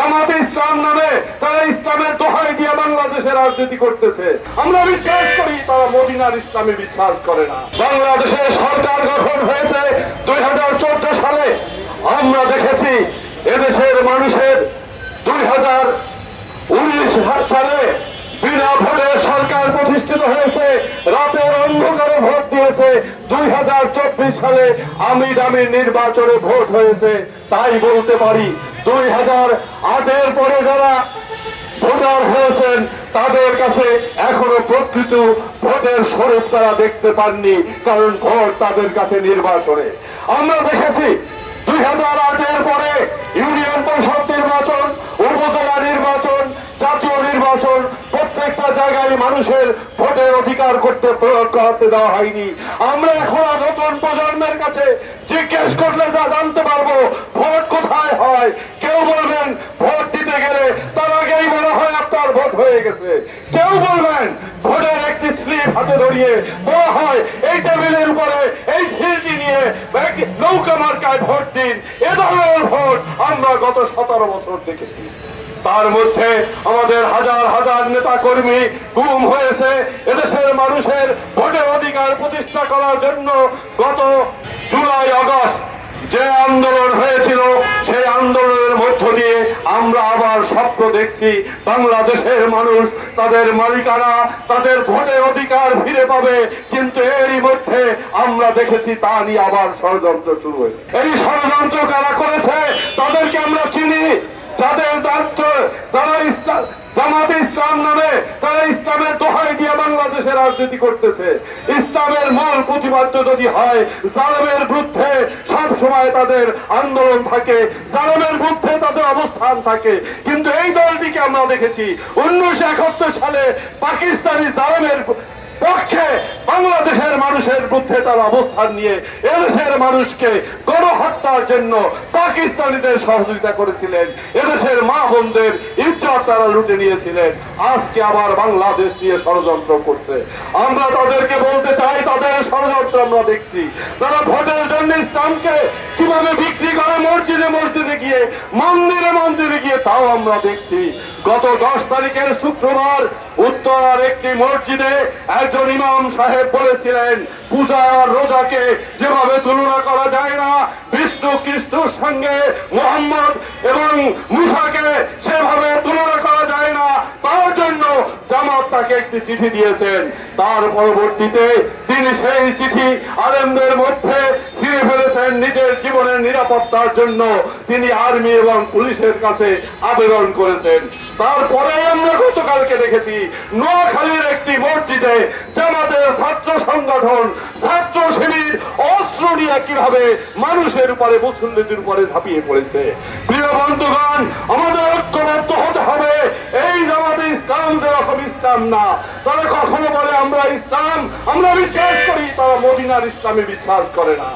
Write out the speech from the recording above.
জামাতে ইসলাম নামে তারা ইসলামের দোহাই দিয়ে বাংলাদেশের রাজনীতি করতেছে। আমরা বিশ্বাস করি তারা মদিনার ইসলামে বিশ্বাস করে না। বাংলাদেশের সরকার গঠন হয়েছে 2014 সালে। আমরা দেখেছি এদেশের মানুষের 2019 সালে বিনা ভোটে সরকার প্রতিষ্ঠিত হয়েছে, রাতের অন্ধকারে ভোট দিয়েছে। 2024 সালে আমির নির্বাচনে ভোট হয়েছে। তাই বলতে পারি 2008-এর পরে যারা ভোটার হয়েছেন তাদের কাছে এখনো প্রকৃত ভোটের স্বরূপ তারা দেখতে পাননি, কারণ ভোট তাদের কাছে নির্বাচনে। আমরা দেখেছি 2008-এর পরে ইউনিয়ন পরিষদ নির্বাচন, উপজেলা নির্বাচন, জাতীয় নির্বাচন, প্রত্যেকটা জায়গায় মানুষের ভোটের অধিকার প্রয়োগ করতে দেওয়া হয়নি। আমরা এখন নতুন প্রজন্মের কাছে জিজ্ঞেস করলে যা জানতে পারবো ভোট কোথায় হয়। কেউ বলবেন ভোট দিতে গেলে তার আগেই মনে হয় আপনার ভোট হয়ে গেছে। কেউ বলবেন ভোটের একটি স্লিপ হাতে ধরিয়ে বলা হয় এই টেবিলের উপরে এই সিলটি নিয়ে নৌকা মার্কায় ভোট দিন। এ ধরনের ভোট আমরা গত 17 বছর দেখেছি। তার মধ্যে আমাদের হাজার হাজার নেতা কর্মী গুম হয়েছে। এদেশের মানুষের ভোটের অধিকার প্রতিষ্ঠা করার জন্য গত জুলাই আগস্ট যে আন্দোলন হয়েছিল সেই আন্দোলনের মধ্য দিয়ে আমরা আবার স্বপ্ন দেখছি বাংলাদেশের মানুষ তাদের মালিকানা, তাদের ভোটের অধিকার ফিরে পাবে। কিন্তু এরই মধ্যে আমরা দেখেছি তা নিয়ে আবার ষড়যন্ত্র শুরু হয়েছে। এই ষড়যন্ত্র কারা করেছে তাদেরকে আমরা চিনি। যাদের তারা জামাতে ইসলাম নামে তারা ইসলামের দোহাই দিয়ে বাংলাদেশের রাজনীতি করতেছে। ইসলামের মূল প্রতিপাদ্য যদি হয় জালেমের বিরুদ্ধে সব সময় তাদের আন্দোলন থাকে, জালেমের বিরুদ্ধে তাদের অবস্থান থাকে। কিন্তু এই দলটিকে আমরা দেখেছি 1971 সালে পাকিস্তানি জালেমের পক্ষে বাংলাদেশের মানুষের বিরুদ্ধে তারা অবস্থান নিয়ে এদেশের মানুষকে গণহত্যার জন্য পাকিস্তানিদের সহযোগিতা করেছিলেন। এদেশের মা বোনদের ইজ্জত তারা লুটে নিয়েছিলেন। আজকে আবার বাংলাদেশ নিয়ে ষড়যন্ত্র করছে। আমরা তাদেরকে বলতে চাই তাদের ষড়যন্ত্র আমরা দেখছি। তারা ভোটের জন্য ইসলামকে কিভাবে বিক্রি করে মসজিদে মসজিদে গিয়ে, মন্দিরে মন্দিরে গিয়ে, তাও আমরা দেখছি। গত 10 তারিখের শুক্রবার উত্তরার একটি মসজিদে একজন ইমাম সাহেব বলেছিলেন পূজা আর রোজাকে যেভাবে তুলনা করা যায় না, বিষ্ণু কৃষ্ণর সঙ্গে মোহাম্মদ এবং মুসাকে সেভাবে তুলনা করা যায় না। তার জন্য জামাত তাকে একটি চিঠি দিয়েছেন। তার পরবর্তীতে তিনি সেই চিঠি আলেমদের মধ্যে ছিঁড়ে ফেলেছেন। নিজের জীবনের নিরাপত্তার জন্য তিনি আর্মি এবং পুলিশের কাছে আবেদন করেছেন। তারপরে আমরা গতকালকে দেখেছি নোয়াখালীর একটি মসজিদে জামাতের ছাত্র সংগঠন, ছাত্র শিবির অস্ত্র নিয়ে কিভাবে মানুষের উপরে, মুসল্লিদের উপরে ঝাঁপিয়ে পড়েছে। প্রিয় বন্ধুগণ, আমাদের ঐক্যবদ্ধ হতে হবে। এই জামাতে ইসলাম যেরকম ইসলাম না, তারা কখনো বলে আমরা ইসলাম, আমরা বিশ্বাস করি, তারা মদিনার ইসলামে বিশ্বাস করে না।